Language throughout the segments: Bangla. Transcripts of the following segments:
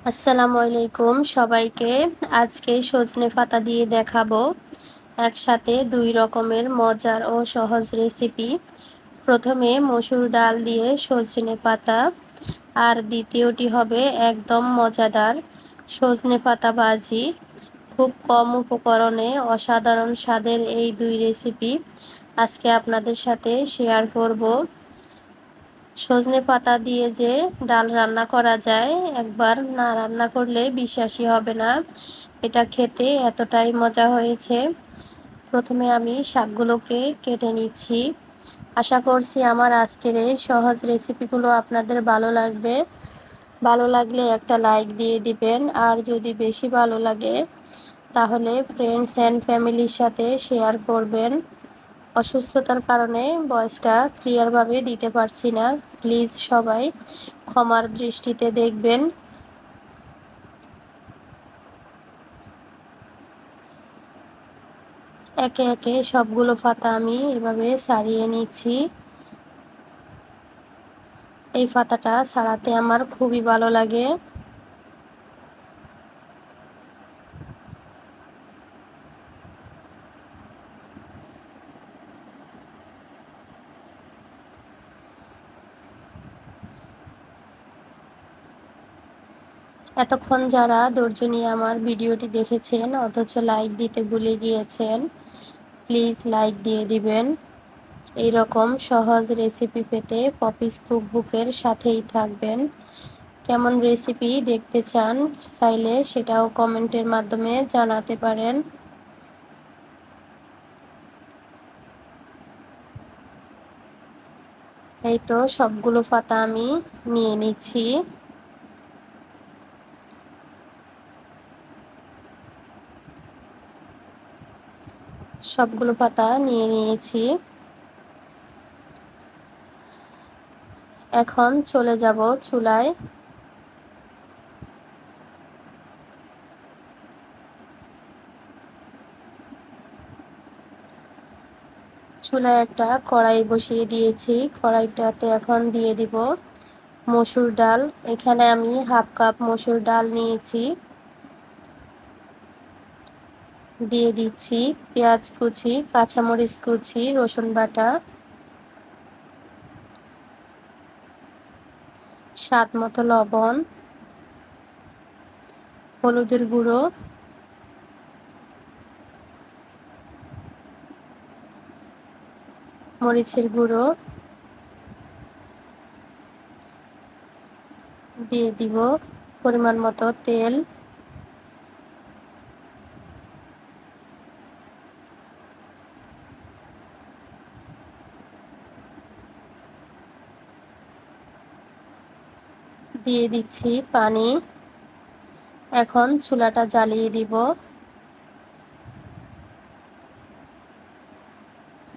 আসসালামু আলাইকুম সবাইকে। আজকে সজনে পাতা দিয়ে দেখাবো একসাথে দুই রকমের মজার ও সহজ রেসিপি। প্রথমে মসুর ডাল দিয়ে সজনে পাতা, আর দ্বিতীয়টি হবে একদম মজাদার সজনে পাতা ভাজি। খুব কম উপকরণে অসাধারণ স্বাদের এই দুই রেসিপি আজকে আপনাদের সাথে শেয়ার করব। সজনে পাতা দিয়ে যে ডাল রান্না করা যায়, একবার না রান্না করলে বিশ্বাসই হবে না এটা খেতে এতটাই মজা হয়েছে। প্রথমে আমি শাকগুলোকে কেটে নিচ্ছি। আশা করছি আমার আজকের এই সহজ রেসিপিগুলো আপনাদের ভালো লাগবে। ভালো লাগলে একটা লাইক দিয়ে দিবেন, আর যদি বেশি ভালো লাগে তাহলে ফ্রেন্ডস অ্যান্ড ফ্যামিলির সাথে শেয়ার করবেন। অসুস্থতার কারণে ভয়েসটা ক্লিয়ারভাবে দিতে পারছি না, প্লিজ সবাই ক্ষমার দৃষ্টিতে দেখবেন। একে একে সবগুলো পাতা আমি এভাবে ছাড়িয়ে নিচ্ছি। এই পাতাটা ছাড়াতে আমার খুবই ভালো লাগে। এতক্ষণ যারা ধৈর্য নিয়ে আমার ভিডিওটি দেখেছেন অথচ লাইক দিতে ভুলে গিয়েছেন, প্লিজ লাইক দিয়ে দিবেন। এই রকম সহজ রেসিপি পেতে পপিস কুকবুকের সাথেই থাকবেন। কেমন রেসিপি দেখতে চান চাইলে সেটাও কমেন্টের মাধ্যমে জানাতে পারেন। এই তো সবগুলো পাতা আমি নিয়ে নিচ্ছি। সবগুলো পাতা নিয়ে নিয়েছি। এখন চলে যাব চুলায়। চুলায় একটা কড়াই বসিয়ে দিয়েছি। কড়াইটাতে এখন দিয়ে দিব মসুর ডাল। এখানে আমি হাফ কাপ মসুর ডাল নিয়েছি। দিয়ে দিচ্ছি পেঁয়াজ কুচি, কাঁচামরিচ কুচি, রসুন বাটা, স্বাদ মতো লবণ, হলুদের গুঁড়ো, মরিচের গুঁড়ো, দিয়ে দিব পরিমাণ মতো তেল। দিয়ে দিচ্ছি পানি। এখন চুলাটা জ্বালিয়ে দিব।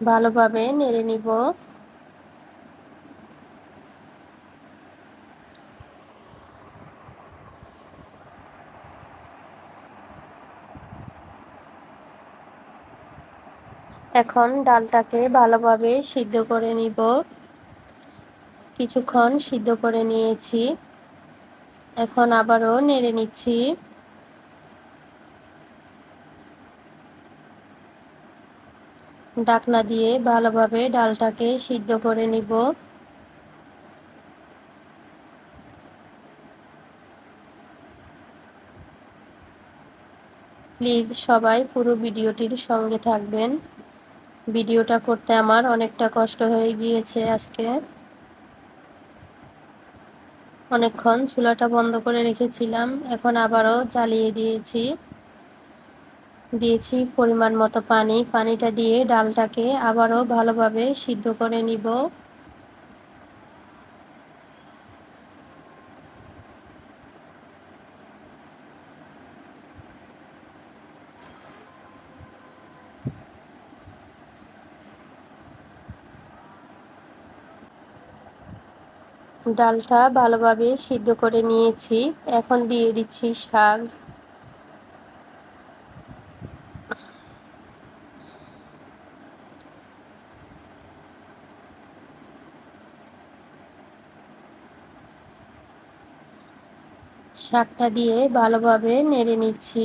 ভালোভাবে নেড়ে নিব। এখন ডালটাকে ভালোভাবে সিদ্ধ করে নিব। কিছুক্ষণ সিদ্ধ করে নিয়েছি। এখন আবারও নেড়ে নিচ্ছি। ঢাকনা দিয়ে ভালোভাবে ডালটাকে সিদ্ধ করে নিব। প্লিজ সবাই পুরো ভিডিওটির সঙ্গে থাকবেন। ভিডিওটা করতে আমার অনেকটা কষ্ট হয়ে গিয়েছে আজকে। অনেকক্ষণ চুলাটা বন্ধ করে রেখেছিলাম, এখন আবারও জ্বালিয়ে দিয়েছি। দিয়েছি পরিমাণ মতো পানি। পানিটা দিয়ে ডালটাকে আবারও ভালোভাবে সিদ্ধ করে নিব। ডালটা ভালোভাবে সিদ্ধ করে নিয়েছি। এখন দিয়ে দিচ্ছি শাক। শাকটা দিয়ে ভালোভাবে নেড়ে নিচ্ছি।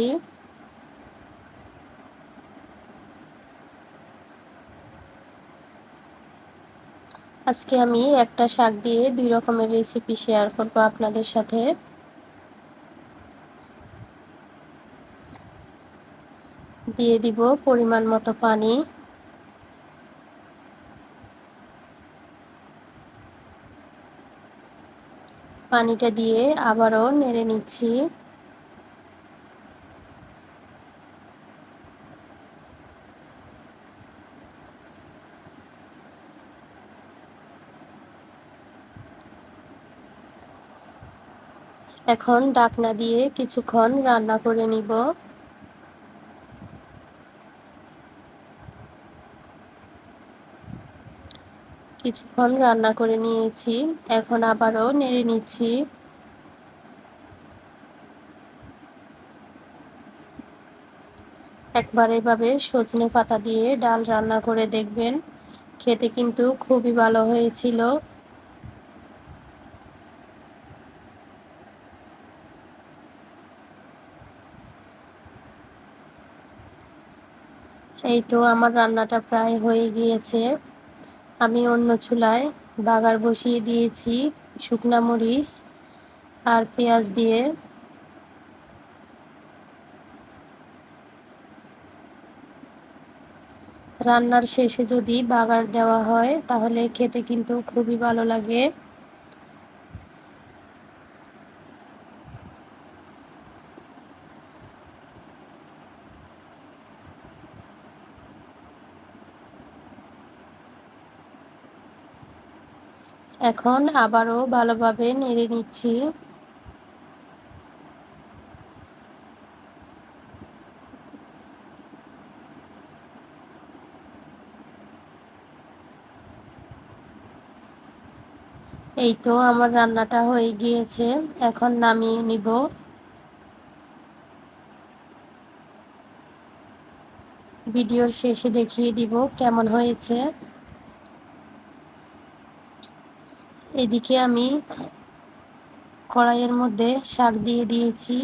আজকে আমি একটা শাক দিয়ে 2 রকমের রেসিপি শেয়ার করব আপনাদের সাথে। দিয়ে দিব পরিমাণ মতো পানি। পানিটা দিয়ে আবারও নেড়ে নিচ্ছি। এখন ঢাকনা দিয়ে কিছুক্ষণ রান্না করে নিব। কিছুক্ষণ রান্না করে নিয়েছি। এখন আবারও নেড়ে নিচ্ছি। একবার এভাবে সজনে পাতা দিয়ে ডাল রান্না করে দেখবেন, খেতে কিন্তু খুবই ভালো হয়েছিল। এই তো আমার রান্নাটা প্রায় হয়ে গিয়েছে। আমি অন্য চুলায় বাগার বসিয়ে দিয়েছি শুকনা মরিচ আর পেঁয়াজ দিয়ে। রান্নার শেষে যদি বাগার দেওয়া হয় তাহলে খেতে কিন্তু খুবই ভালো লাগে। এখন আবারও ভালোভাবে নেড়ে নিচ্ছি। এই তো আমার রান্নাটা হয়ে গিয়েছে। এখন নামিয়ে নিব। ভিডিওর শেষে দেখিয়ে দিব কেমন হয়েছে। এদিকে আমি কড়াইয়ের মধ্যে শাক দিয়ে দিয়েছি।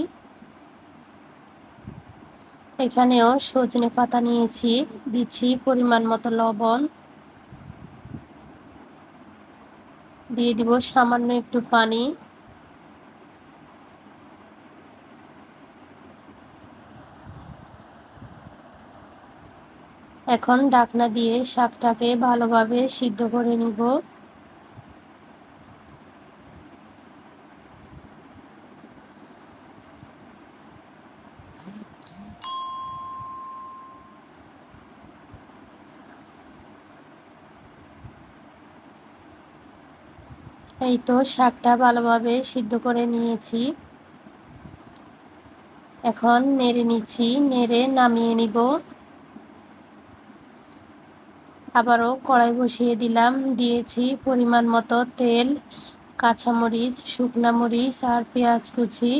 এখানেও সজনে পাতা নিয়েছি, দিচ্ছি পরিমাণ মতো লবণ, দিয়ে দিব সামান্য একটু পানি। এখন ঢাকনা দিয়ে শাকটাকে ভালোভাবে সিদ্ধ করে নিব। এই তো শাকটা ভালোভাবে সিদ্ধ করে নিয়েছি। এখন নেড়ে নিচ্ছি, নেড়ে নামিয়ে নিব। আবারও কড়াই বসিয়ে দিলাম, দিয়েছি পরিমাণ মতো তেল, কাঁচামরিচ, শুকনা মরিচ আর পেঁয়াজ কুচি।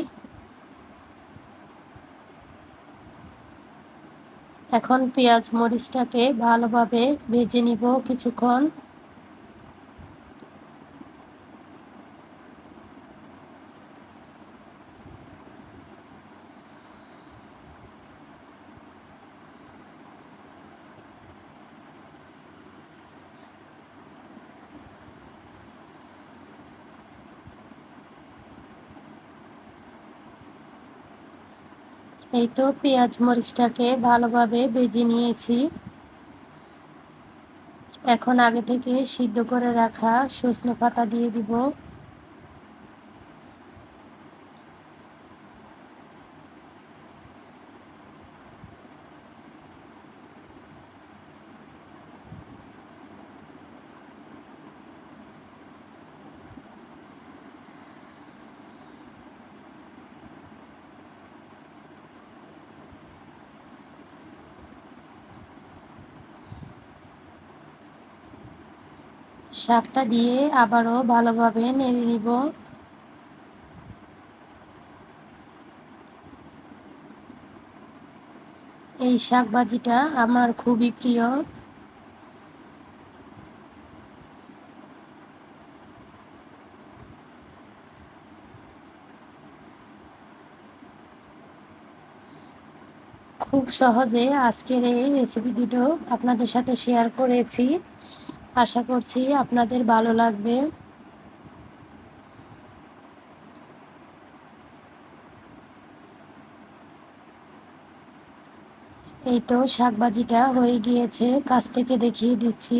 এখন পেঁয়াজ মরিচটাকে ভালোভাবে ভেজে নিব কিছুক্ষণ। এই তো পেঁয়াজ মরিচটাকে ভালোভাবে ভেজে নিয়েছি। এখন আগে থেকে সিদ্ধ করে রাখা সজনে পাতা দিয়ে দিব। শাকটা দিয়ে আবারও ভালোভাবে নেড়ে নিব। এই শাক ভাজিটা আমার খুবই প্রিয়। খুব সহজে আজকের এই রেসিপি দুটো আপনাদের সাথে শেয়ার করেছি। আশা করছি আপনাদের ভালো লাগবে। এই তো শাকভাজিটা হয়ে গিয়েছে, কাছ থেকে দেখিয়ে দিচ্ছি।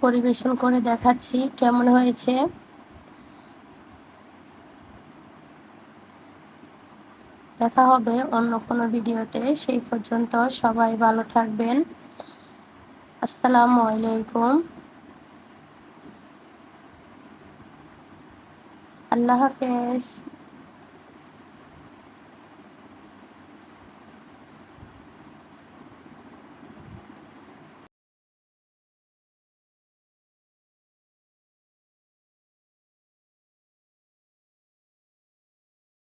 পরিবেশন করে দেখাচ্ছি কেমন হয়েছে। দেখা হবে অন্য কোনো ভিডিওতে। সেই পর্যন্ত সবাই ভালো থাকবেন। আসসালামু আলাইকুম। আল্লাহ হাফেজ।